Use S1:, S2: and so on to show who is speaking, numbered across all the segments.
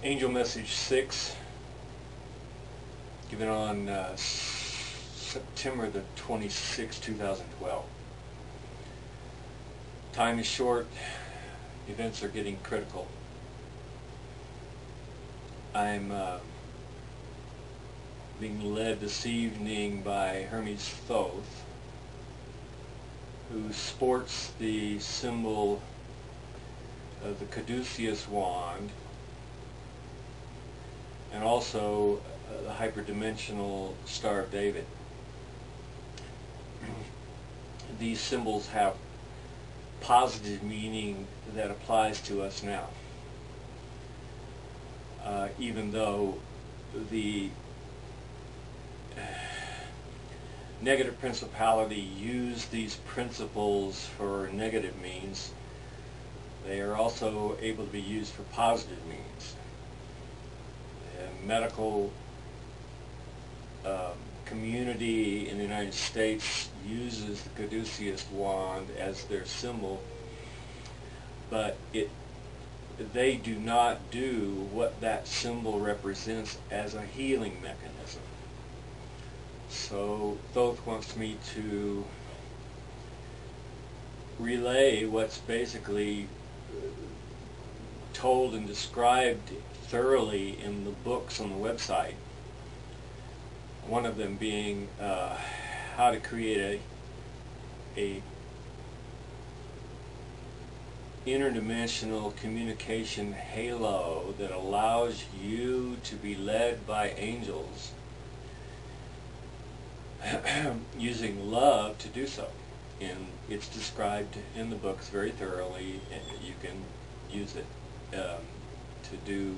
S1: Angel Message 6, given on September the 26th, 2012. Time is short, events are getting critical. I'm being led this evening by Hermes Thoth, who sports the symbol of the caduceus wand and also the hyperdimensional Star of David. These symbols have positive meaning that applies to us now, even though the negative principality use these principles for negative means. They are also able to be used for positive means. The medical community in the United States uses the caduceus wand as their symbol, but they do not do what that symbol represents as a healing mechanism. So Thoth wants me to relay what's basically told and described thoroughly in the books on the website. One of them being how to create a interdimensional communication halo that allows you to be led by angels using love to do so. And it's described in the books very thoroughly, and you can use it to do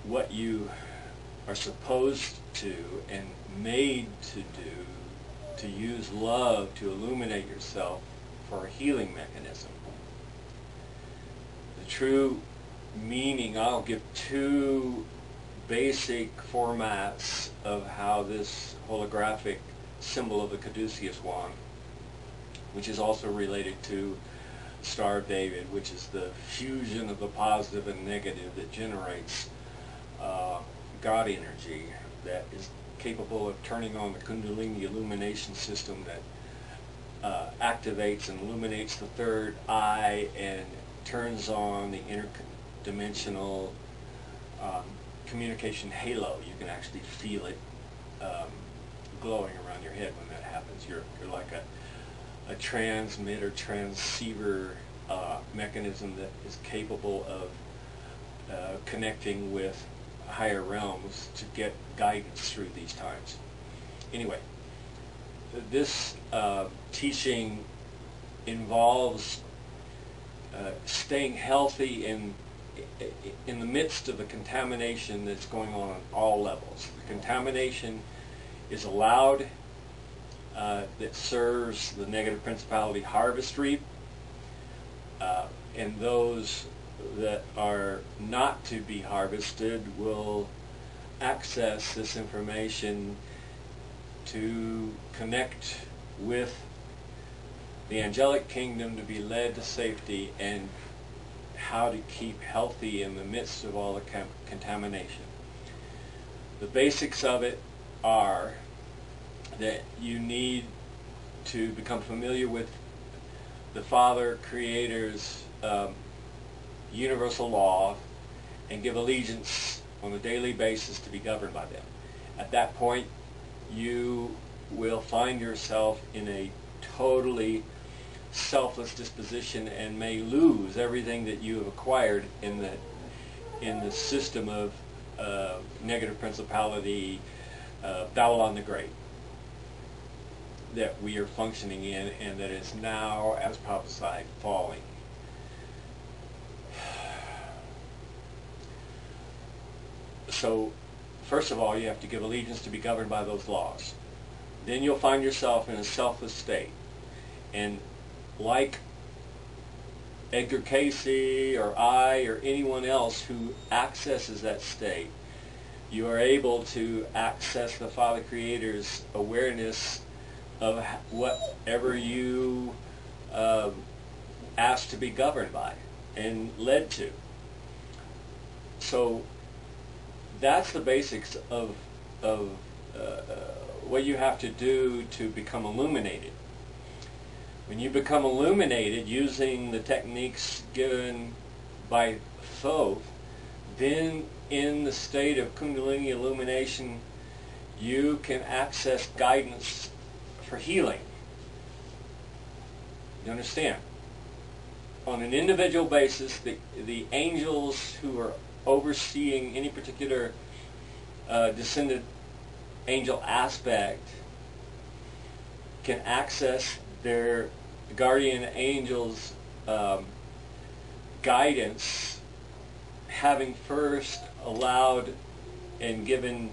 S1: what you are supposed to and made to do, to use love to illuminate yourself for a healing mechanism. The true meaning, I'll give two basic formats of how this holographic symbol of the caduceus wand, which is also related to Star of David, which is the fusion of the positive and negative that generates God energy that is capable of turning on the Kundalini illumination system that activates and illuminates the third eye and turns on the interdimensional communication halo. You can actually feel it glowing around your head when that happens. You're like a transmitter, transceiver mechanism that is capable of connecting with higher realms to get guidance through these times. Anyway, this teaching involves staying healthy in the midst of the contamination that's going on all levels. The contamination is allowed that serves the negative principality harvest reap, and those that are not to be harvested will access this information to connect with the angelic kingdom, to be led to safety, and how to keep healthy in the midst of all the contamination. The basics of it are that you need to become familiar with the Father Creator's universal law and give allegiance on a daily basis to be governed by them. At that point, you will find yourself in a totally selfless disposition and may lose everything that you have acquired in the system of negative principality, Babylon the Great, that we are functioning in, and that is now, as prophesied, falling. So, first of all, you have to give allegiance to be governed by those laws. Then you'll find yourself in a selfless state. And like Edgar Casey or I or anyone else who accesses that state, you are able to access the Father Creator's awareness of whatever you asked to be governed by and led to. So that's the basics of what you have to do to become illuminated. When you become illuminated using the techniques given by Thoth, then in the state of Kundalini illumination, you can access guidance for healing. You understand? On an individual basis, the angels who are overseeing any particular descendant angel aspect can access their guardian angel's guidance, having first allowed and given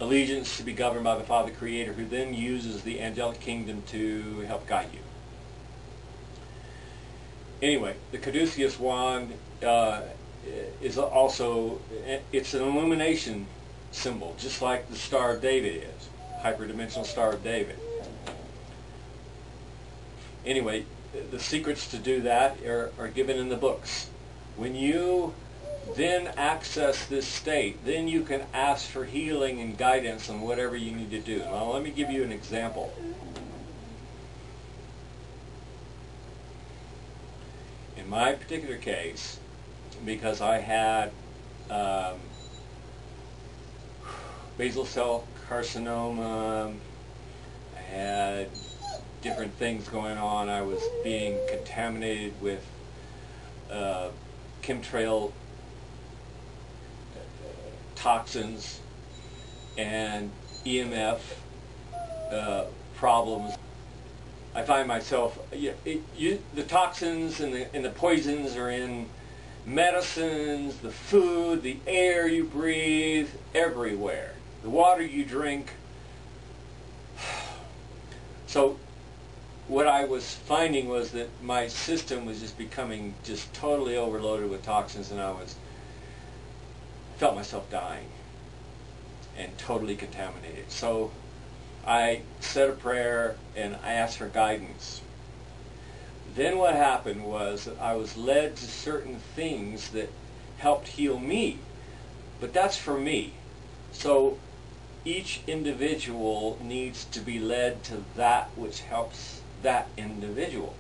S1: allegiance to be governed by the Father Creator, who then uses the angelic kingdom to help guide you. Anyway, the caduceus wand is also, it's an illumination symbol, just like the Star of David is, hyperdimensional Star of David. Anyway, the secrets to do that are given in the books. When you then access this state, then you can ask for healing and guidance on whatever you need to do. Now, let me give you an example. In my particular case, because I had basal cell carcinoma, I had different things going on. I was being contaminated with chemtrail toxins and EMF problems. I find myself, the toxins and the poisons are in medicines, the food, the air you breathe, everywhere. The water you drink. So what I was finding was that my system was just becoming just totally overloaded with toxins, and I felt myself dying and totally contaminated. So I said a prayer and I asked for guidance. Then what happened was that I was led to certain things that helped heal me, but that's for me. So each individual needs to be led to that which helps that individual.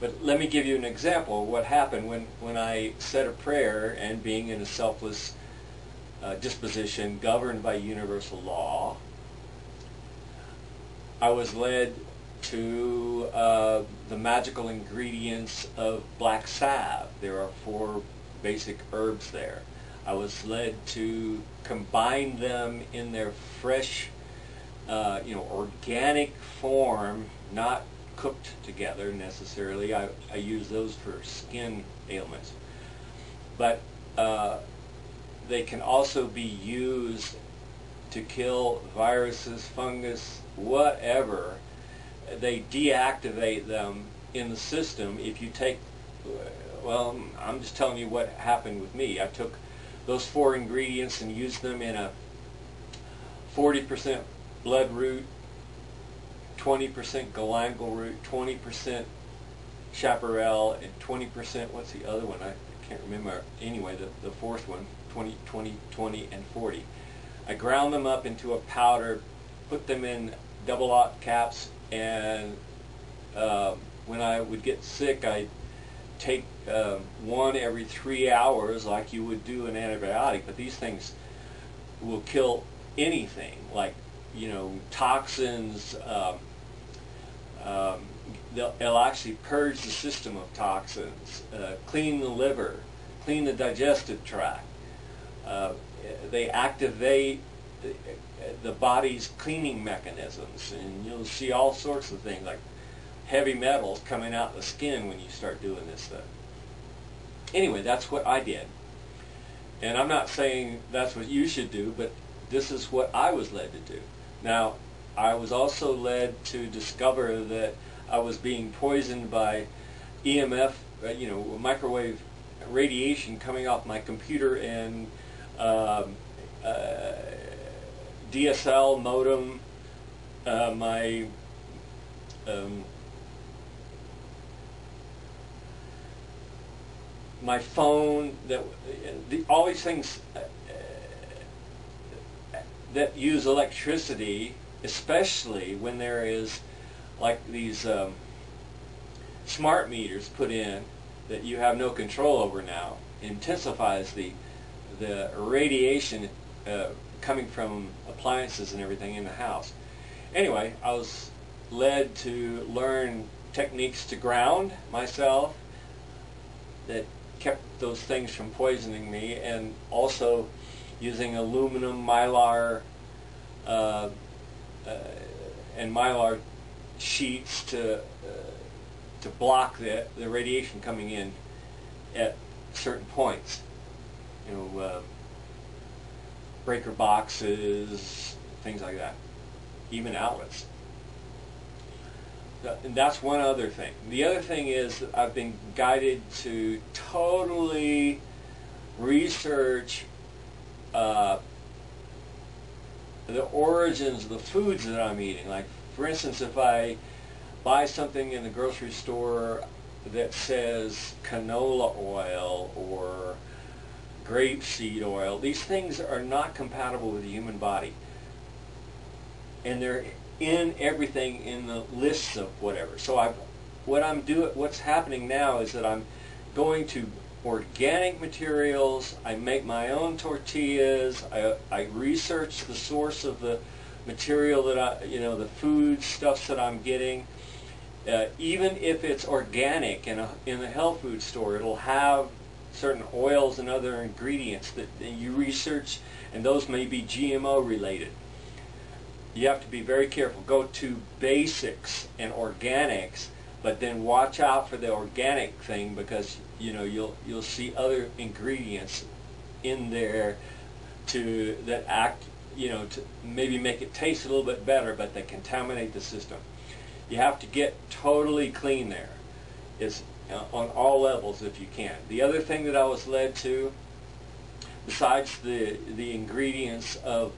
S1: But let me give you an example of what happened when I said a prayer, and being in a selfless disposition governed by universal law, I was led to the magical ingredients of black salve. There are 4 basic herbs there. I was led to combine them in their fresh, organic form, not cooked together necessarily. I use those for skin ailments. But they can also be used to kill viruses, fungus, whatever. They deactivate them in the system if you take, well, I'm just telling you what happened with me. I took those 4 ingredients and used them in a 40% bloodroot, 20% galangal root, 20% chaparral, and 20%, what's the other one? I can't remember. Anyway, the fourth one, 20, 20, 20, and 40. I ground them up into a powder, put them in double lock caps, and when I would get sick, I'd take one every 3 hours like you would do an antibiotic. But these things will kill anything, like, toxins. They'll actually purge the system of toxins, clean the liver, clean the digestive tract. They activate the body's cleaning mechanisms, and you'll see all sorts of things like heavy metals coming out the skin when you start doing this stuff. Anyway, that's what I did. And I'm not saying that's what you should do, but this is what I was led to do. Now, I was also led to discover that I was being poisoned by EMF, microwave radiation coming off my computer and DSL modem, my my phone, all these things that use electricity, especially when there is like these smart meters put in that you have no control over now, intensifies the radiation coming from appliances and everything in the house. Anyway, I was led to learn techniques to ground myself that kept those things from poisoning me, and also using aluminum, mylar, and mylar sheets to block the radiation coming in at certain points. You know, breaker boxes, things like that, even outlets. And that's one other thing. The other thing is that I've been guided to totally research the origins of the foods that I'm eating. Like, for instance, if I buy something in the grocery store that says canola oil or grapeseed oil, these things are not compatible with the human body. And they're in everything in the lists of whatever. So what's happening now is that I'm going to organic materials. I make my own tortillas. I research the source of the material that the food stuffs that I'm getting. Even if it's organic in a health food store, it'll have certain oils and other ingredients that you research, and those may be GMO related. You have to be very careful. Go to basics and organics, but then watch out for the organic thing, because you'll see other ingredients in there that act to maybe make it taste a little bit better, but they contaminate the system. You have to get totally clean there. It's on all levels if you can. The other thing that I was led to, besides the ingredients of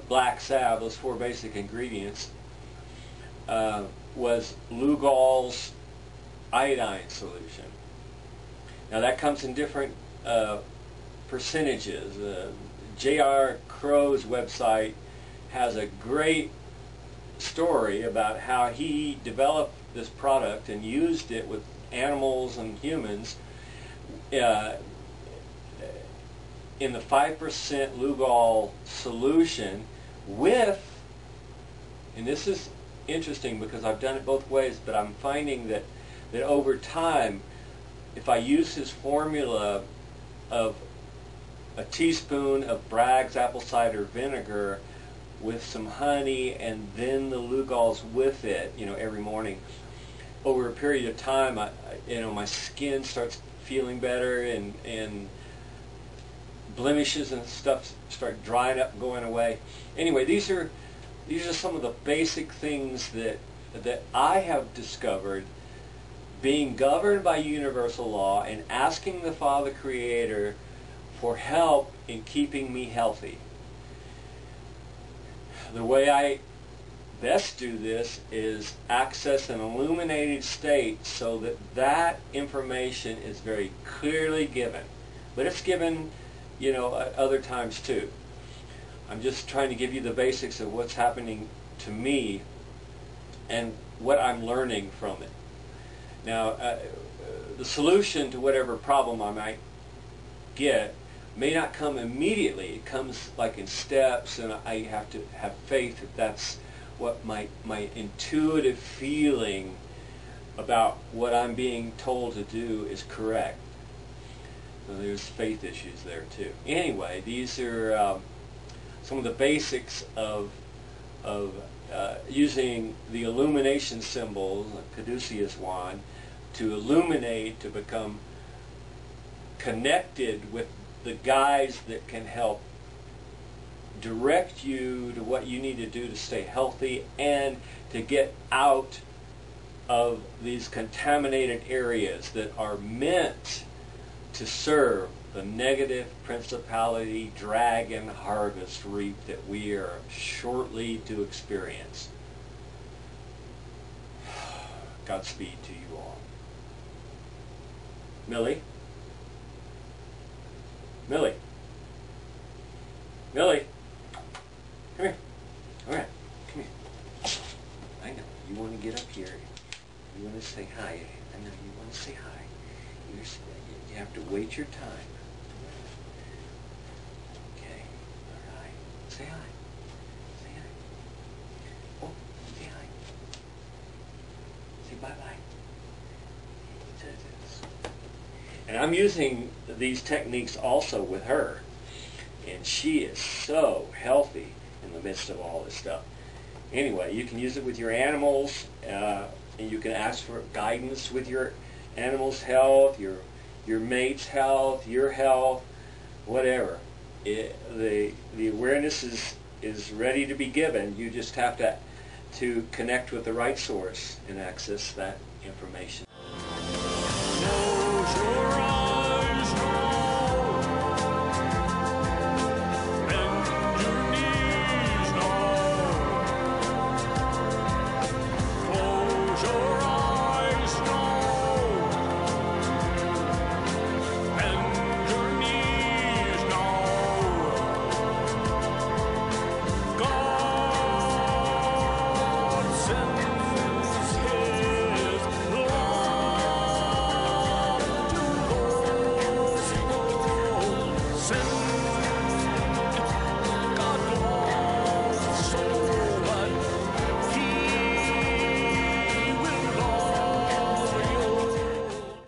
S1: black salve, those 4 basic ingredients, was Lugol's iodine solution. Now that comes in different percentages. J.R. Crow's website has a great story about how he developed this product and used it with animals and humans in the 5% Lugol solution with, and this is interesting because I've done it both ways, but I'm finding that over time, if I use his formula of a teaspoon of Bragg's apple cider vinegar with some honey and then the Lugols with it, every morning, over a period of time, my skin starts feeling better, and blemishes and stuff start drying up and going away. Anyway, these are some of the basic things that I have discovered, being governed by universal law and asking the Father Creator for help in keeping me healthy. The way I best do this is access an illuminated state so that information is very clearly given. But it's given, other times too. I'm just trying to give you the basics of what's happening to me and what I'm learning from it. Now, the solution to whatever problem I might get may not come immediately. It comes like in steps, and I have to have faith that that's what my intuitive feeling about what I'm being told to do is correct. So there's faith issues there too. Anyway, these are some of the basics of using the illumination symbols, the caduceus wand, to illuminate, to become connected with the guides that can help direct you to what you need to do to stay healthy and to get out of these contaminated areas that are meant to serve the negative principality dragon harvest reap that we are shortly to experience. Godspeed to you all. Millie? Millie. Millie. Come here. All right. Come here. I know. You want to get up here. You want to say hi. I know you want to say hi. You have to wait your time. Okay. All right. Say hi. Say hi. Oh, say hi. Say bye-bye. And I'm using these techniques also with her. And she is so healthy in the midst of all this stuff. Anyway, you can use it with your animals, and you can ask for guidance with your animal's health, your mate's health, your health, whatever. The awareness is ready to be given. You just have to connect with the right source and access that information.